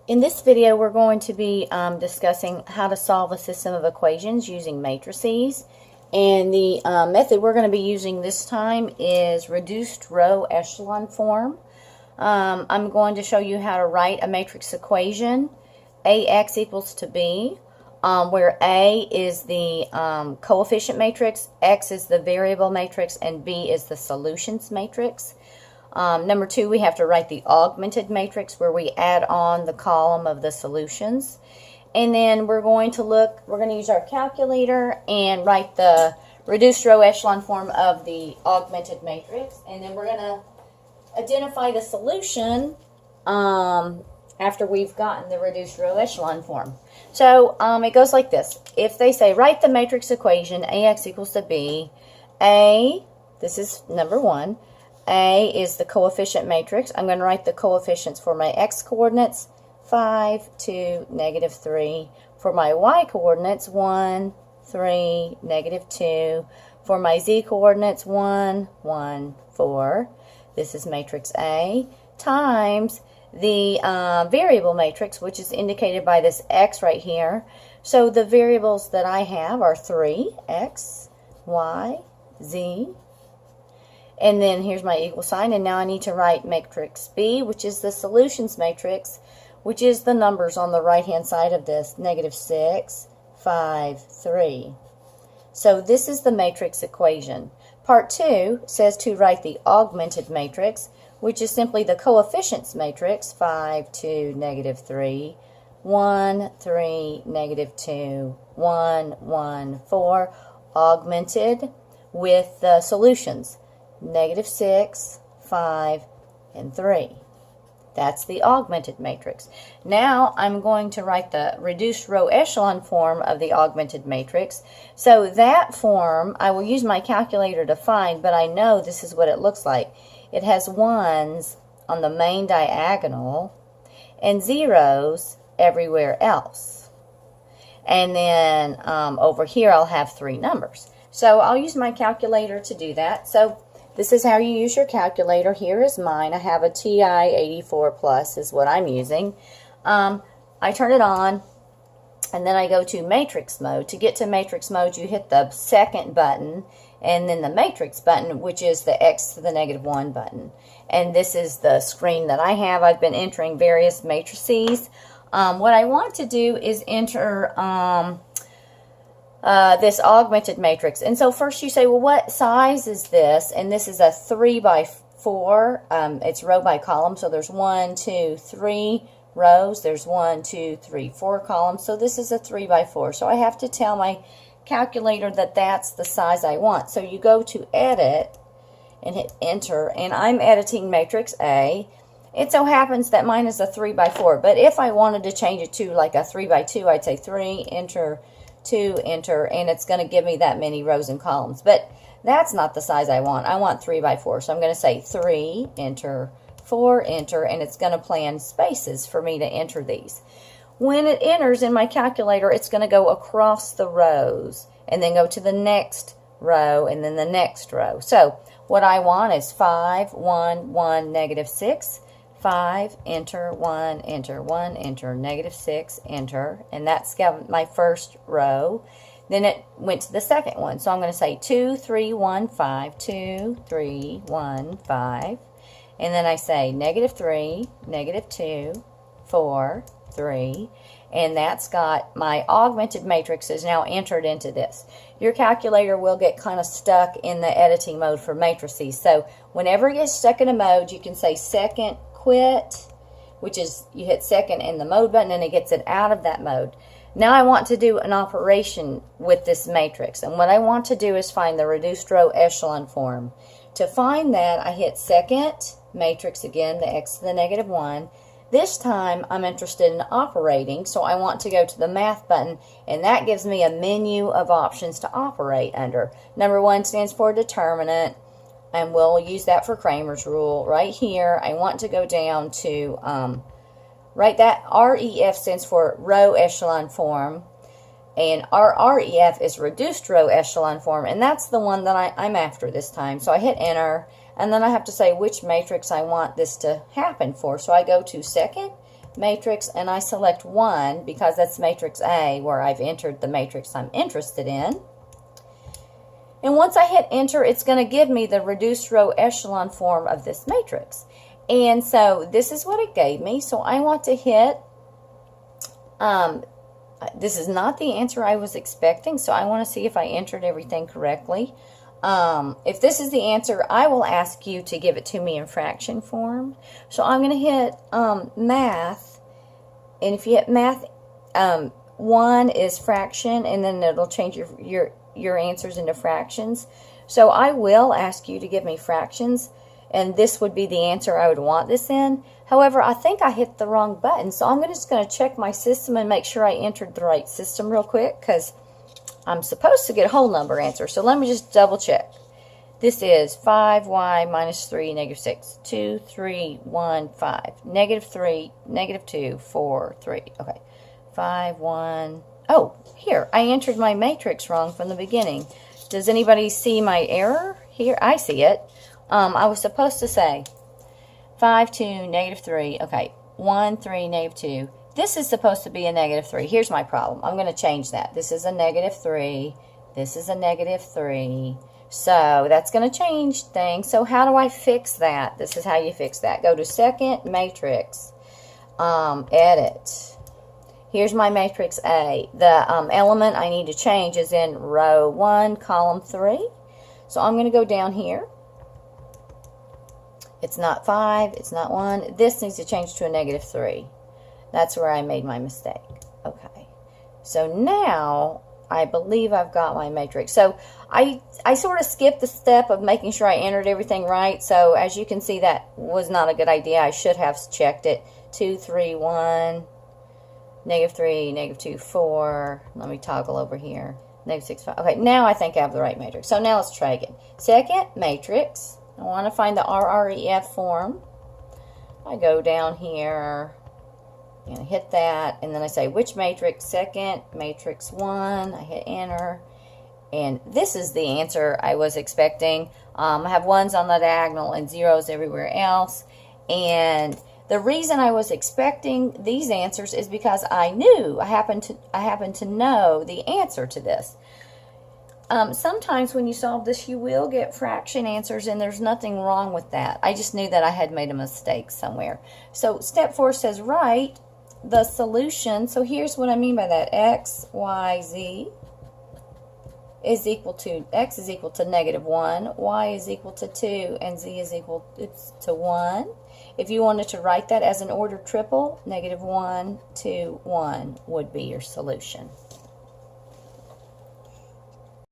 In this video, we're going to be discussing how to solve a system of equations using matrices. And the method we're going to be using this time is reduced row echelon form. I'm going to show you how to write a matrix equation, AX equals to B, where A is the coefficient matrix, X is the variable matrix, and B is the solutions matrix. Number 2, we have to write the augmented matrix where we add on the column of the solutions. And then we're going to use our calculator and write the reduced row echelon form of the augmented matrix. And then we're going to identify the solution after we've gotten the reduced row echelon form. So it goes like this. If they say write the matrix equation AX equals to B, A, this is number 1, A is the coefficient matrix. I'm going to write the coefficients for my X coordinates, 5, 2, negative 3. For my Y coordinates, 1, 3, negative 2. For my Z coordinates, 1, 1, 4. This is matrix A times the variable matrix, which is indicated by this X right here. So the variables that I have are 3, X, Y, Z. And then here's my equal sign, and now I need to write matrix B, which is the solutions matrix, which is the numbers on the right-hand side of this, negative 6, 5, 3. So this is the matrix equation. Part 2 says to write the augmented matrix, which is simply the coefficients matrix, 5, 2, negative 3, 1, 3, negative 2, 1, 1, 4, augmented with the solutions. Negative 6, 5, and 3. That's the augmented matrix. Now I'm going to write the reduced row echelon form of the augmented matrix. So that form I will use my calculator to find, but I know this is what it looks like. It has 1s on the main diagonal and 0s everywhere else. And then over here I'll have 3 numbers. So I'll use my calculator to do that. So this is how you use your calculator. Here is mine. I have a TI-84 Plus is what I'm using. I turn it on, and then I go to matrix mode. To get to matrix mode, you hit the second button, and then the matrix button, which is the X to the negative 1 button. And this is the screen that I have. I've been entering various matrices. What I want to do is enter this augmented matrix. And so first you say, well, what size is this? And this is a 3 by 4. It's row by column. So there's 1, 2, 3 rows. There's 1, 2, 3, 4 columns. So this is a 3 by 4. So I have to tell my calculator that that's the size I want. So you go to edit and hit enter. And I'm editing matrix A. It so happens that mine is a 3 by 4. But if I wanted to change it to like a 3 by 2, I'd say 3, enter, 2, enter, and it's going to give me that many rows and columns. But that's not the size I want. I want 3 by 4. So I'm going to say 3, enter, 4, enter, and it's going to plan spaces for me to enter these. When it enters in my calculator, it's going to go across the rows and then go to the next row and then the next row. So what I want is 5, 1, 1, negative 6, 5, enter, 1, enter, 1, enter, negative 6, enter, and that's my first row. Then it went to the second one. So I'm going to say 2, 3, 1, 5, 2, 3, 1, 5, and then I say negative 3, negative 2, 4, 3, and that's got my augmented matrix is now entered into this. Your calculator will get kind of stuck in the editing mode for matrices. So whenever it gets stuck in a mode, you can say second quit, which is you hit second in the mode button and it gets it out of that mode. Now I want to do an operation with this matrix, and what I want to do is find the reduced row echelon form. To find that, I hit second matrix again, the X to the negative 1. This time I'm interested in operating, so I want to go to the math button, and that gives me a menu of options to operate under. Number 1 stands for determinant, and we'll use that for Kramer's rule. Right here, I want to go down to, right, that REF stands for row echelon form, and RREF is reduced row echelon form, and that's the one that I'm after this time. So I hit enter, and then I have to say which matrix I want this to happen for. So I go to second matrix, and I select 1 because that's matrix A where I've entered the matrix I'm interested in. And once I hit enter, it's going to give me the reduced row echelon form of this matrix. And so this is what it gave me. So I want to hit, this is not the answer I was expecting, so I want to see if I entered everything correctly. If this is the answer, I will ask you to give it to me in fraction form. So I'm going to hit math, and if you hit math, 1 is fraction, and then it'll change your answers into fractions. So I will ask you to give me fractions, and this would be the answer I would want this in. However, I think I hit the wrong button, so I'm just going to check my system and make sure I entered the right system real quick, because I'm supposed to get a whole number answer. So let me just double check. This is 5y minus 3, negative 6. 2, 3, 1, 5. Negative 3, negative 2, 4, 3. Okay. 5, 1. Oh, here. I entered my matrix wrong from the beginning. Does anybody see my error? Here, I see it. I was supposed to say 5, 2, negative 3. Okay. 1, 3, negative 2. This is supposed to be a negative 3. Here's my problem. I'm going to change that. This is a negative 3. This is a negative 3. So that's going to change things. So how do I fix that? This is how you fix that. Go to second matrix. Edit. Here's my matrix A. The element I need to change is in row 1, column 3. So I'm going to go down here. It's not 5. It's not 1. This needs to change to a negative 3. That's where I made my mistake. Okay. So now I believe I've got my matrix. So I sort of skipped the step of making sure I entered everything right. So as you can see, that was not a good idea. I should have checked it. 2, 3, 1, negative 3, negative 2, 4. Let me toggle over here. Negative 6, 5. Okay, now I think I have the right matrix. So now let's try again. Second matrix. I want to find the RREF form. I go down here and hit that, and then I say which matrix? Second matrix 1. I hit enter, and this is the answer I was expecting. I have 1s on the diagonal and 0s everywhere else, and the reason I was expecting these answers is because I knew I happened to know the answer to this. Sometimes when you solve this, you will get fraction answers, and there's nothing wrong with that. I just knew that I had made a mistake somewhere. So step 4 says write the solution. So here's what I mean by that. X, Y, Z is equal to, X is equal to negative 1, Y is equal to 2, and Z is equal to 1. If you wanted to write that as an ordered triple, negative 1, 2, 1 would be your solution.